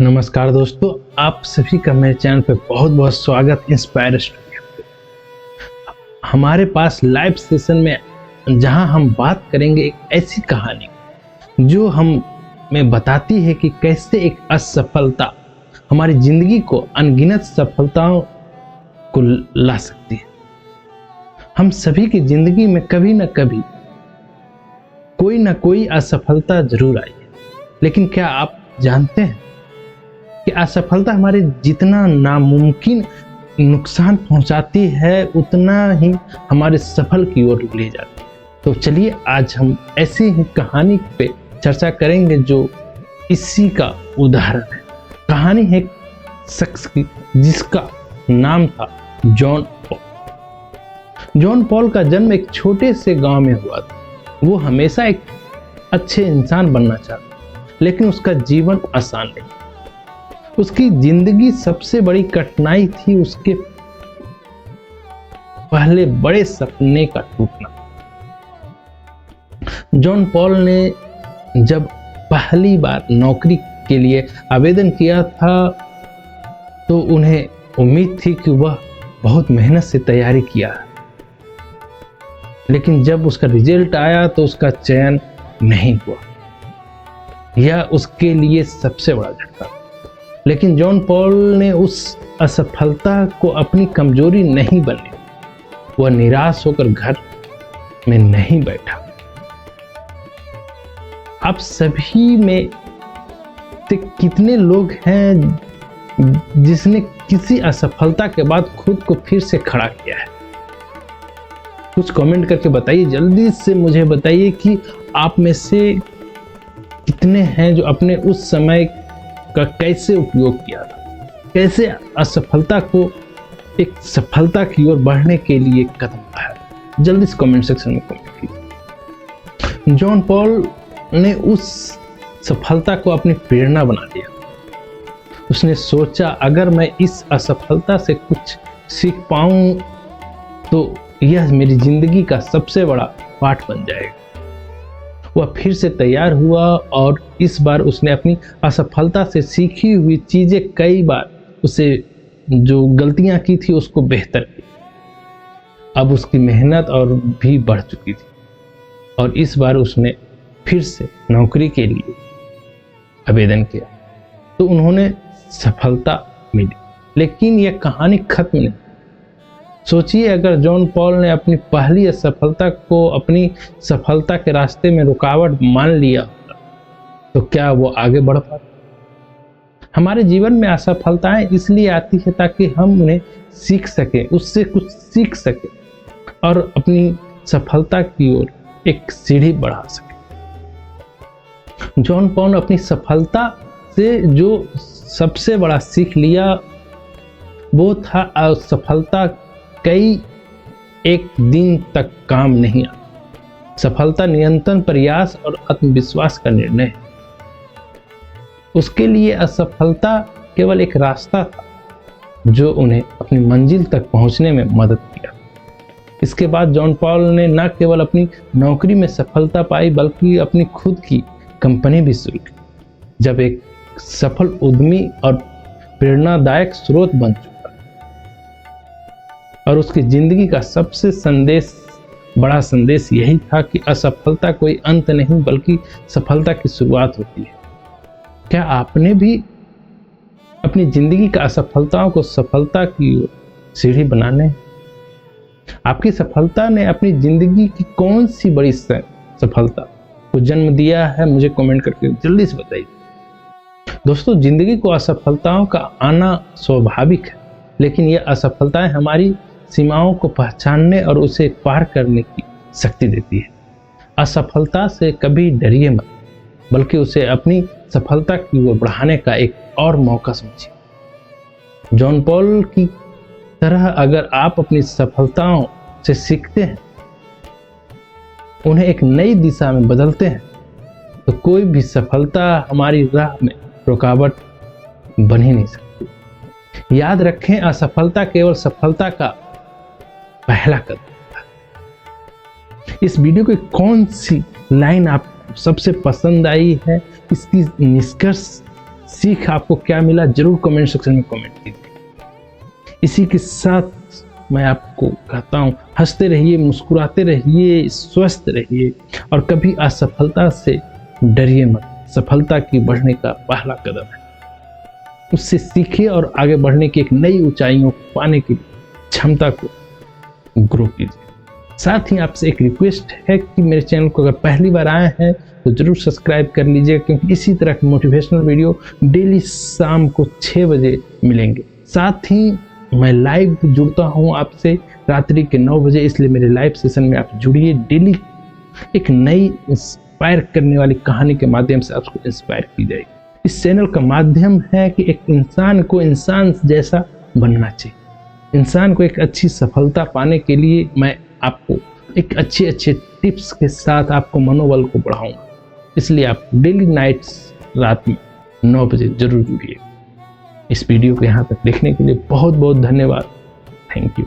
नमस्कार दोस्तों, आप सभी का मेरे चैनल पे बहुत बहुत स्वागत। इंस्पायर स्टूडियो हमारे पास लाइव सेशन में जहां हम बात करेंगे एक ऐसी कहानी जो हमें बताती है कि कैसे एक असफलता हमारी जिंदगी को अनगिनत सफलताओं को ला सकती है। हम सभी की जिंदगी में कभी ना कभी कोई ना कोई असफलता जरूर आई है, लेकिन क्या आप जानते हैं कि असफलता हमारे जितना नामुमकिन नुकसान पहुंचाती है उतना ही हमारे सफल की ओर ले जाती है। तो चलिए आज हम ऐसी ही कहानी पे चर्चा करेंगे जो इसी का उदाहरण है। कहानी है एक शख्स की जिसका नाम था जॉन पॉल। जॉन पॉल का जन्म एक छोटे से गांव में हुआ था। वो हमेशा एक अच्छे इंसान बनना चाहता, लेकिन उसका जीवन आसान नहीं। उसकी जिंदगी सबसे बड़ी कठिनाई थी उसके पहले बड़े सपने का टूटना। जॉन पॉल ने जब पहली बार नौकरी के लिए आवेदन किया था तो उन्हें उम्मीद थी कि वह बहुत मेहनत से तैयारी किया, लेकिन जब उसका रिजल्ट आया तो उसका चयन नहीं हुआ। यह उसके लिए सबसे बड़ा झटका था। लेकिन जॉन पॉल ने उस असफलता को अपनी कमजोरी नहीं बनने, वह निराश होकर घर में नहीं बैठा। आप सभी में से कितने लोग हैं जिसने किसी असफलता के बाद खुद को फिर से खड़ा किया है? कुछ कमेंट करके बताइए, जल्दी से मुझे बताइए कि आप में से कितने हैं जो अपने उस समय का कैसे उपयोग किया था, कैसे असफलता को एक सफलता की ओर बढ़ने के लिए कदम उठाया। जल्दी से कमेंट सेक्शन में कमेंट कीजिए। जॉन पॉल ने उस सफलता को अपनी प्रेरणा बना लिया। उसने सोचा अगर मैं इस असफलता से कुछ सीख पाऊं तो यह मेरी जिंदगी का सबसे बड़ा पाठ बन जाएगा। वह फिर से तैयार हुआ और इस बार उसने अपनी असफलता से सीखी हुई चीजें कई बार उसे जो गलतियां की थी उसको बेहतर की। अब उसकी मेहनत और भी बढ़ चुकी थी और इस बार उसने फिर से नौकरी के लिए आवेदन किया तो उन्होंने सफलता मिली। लेकिन यह कहानी खत्म नहीं। सोचिए अगर जॉन पॉल ने अपनी पहली असफलता को अपनी सफलता के रास्ते में रुकावट मान लिया तो क्या वो आगे बढ़ पाता? हमारे जीवन में असफलताएं इसलिए आती है ताकि हम उन्हें सीख सकें, उससे कुछ सीख सकें और अपनी सफलता की ओर एक सीढ़ी बढ़ा सकें। जॉन पॉल ने अपनी सफलता से जो सबसे बड़ा सीख लिया वो था असफलता कई एक दिन तक काम नहीं आता। सफलता निरंतर प्रयास और आत्मविश्वास का निर्णय है। उसके लिए असफलता केवल एक रास्ता था जो उन्हें अपनी मंजिल तक पहुंचने में मदद किया। इसके बाद जॉन पॉल ने न केवल अपनी नौकरी में सफलता पाई बल्कि अपनी खुद की कंपनी भी शुरू की। जब एक सफल उद्यमी और प्रेरणादायक स्रोत बन चुका और उसकी जिंदगी का सबसे बड़ा संदेश यही था कि असफलता कोई अंत नहीं बल्कि सफलता की शुरुआत होती है। क्या आपने भी अपनी जिंदगी का असफलताओं को सफलता की सीढ़ी बनाने? आपकी सफलता ने अपनी जिंदगी की कौन सी बड़ी सफलता को जन्म दिया है? मुझे कमेंट करके जल्दी से बताइए। दोस्तों, जिंदगी को असफलताओं का आना स्वाभाविक है, लेकिन यह असफलताएं हमारी सीमाओं को पहचानने और उसे पार करने की शक्ति देती है। असफलता से कभी डरिए मत, बल्कि उसे अपनी सफलता की ओर बढ़ाने का एक और मौका समझिए। जॉन पॉल की तरह अगर आप अपनी सफलताओं से सीखते हैं, उन्हें एक नई दिशा में बदलते हैं, तो कोई भी सफलता हमारी राह में रुकावट बन ही नहीं सकती। याद रखें, असफलता केवल सफलता का पहला कदम था। इस वीडियो की कौन सी लाइन आप सबसे पसंद आई है, इसकी निष्कर्ष सीख आपको क्या मिला जरूर कमेंट सेक्शन में कमेंट कीजिए। इसी के साथ मैं आपको कहता हूँ, हंसते रहिए, मुस्कुराते रहिए, स्वस्थ रहिए और कभी असफलता से डरिए मत। सफलता की बढ़ने का पहला कदम है, उससे सीखिए और आगे बढ़ने की एक नई ऊंचाइयों को पाने की क्षमता को ग्रो कीजिए। साथ ही आपसे एक रिक्वेस्ट है कि मेरे चैनल को अगर पहली बार आए हैं तो जरूर सब्सक्राइब कर लीजिए, क्योंकि इसी तरह की मोटिवेशनल वीडियो डेली शाम को 6 बजे मिलेंगे। साथ ही मैं लाइव जुड़ता हूँ आपसे रात्रि के 9 बजे, इसलिए मेरे लाइव सेशन में आप जुड़िए। डेली एक नई इंस्पायर करने वाली कहानी के माध्यम से आपको इंस्पायर की जाएगी। इस चैनल का माध्यम है कि एक इंसान को इंसान जैसा बनना चाहिए। इंसान को एक अच्छी सफलता पाने के लिए मैं आपको एक अच्छे टिप्स के साथ आपको मनोबल को बढ़ाऊंगा। इसलिए आप डेली नाइट्स रात में 9 बजे जरूर जुड़िए। इस वीडियो को यहाँ तक देखने के लिए बहुत बहुत धन्यवाद। Thank you.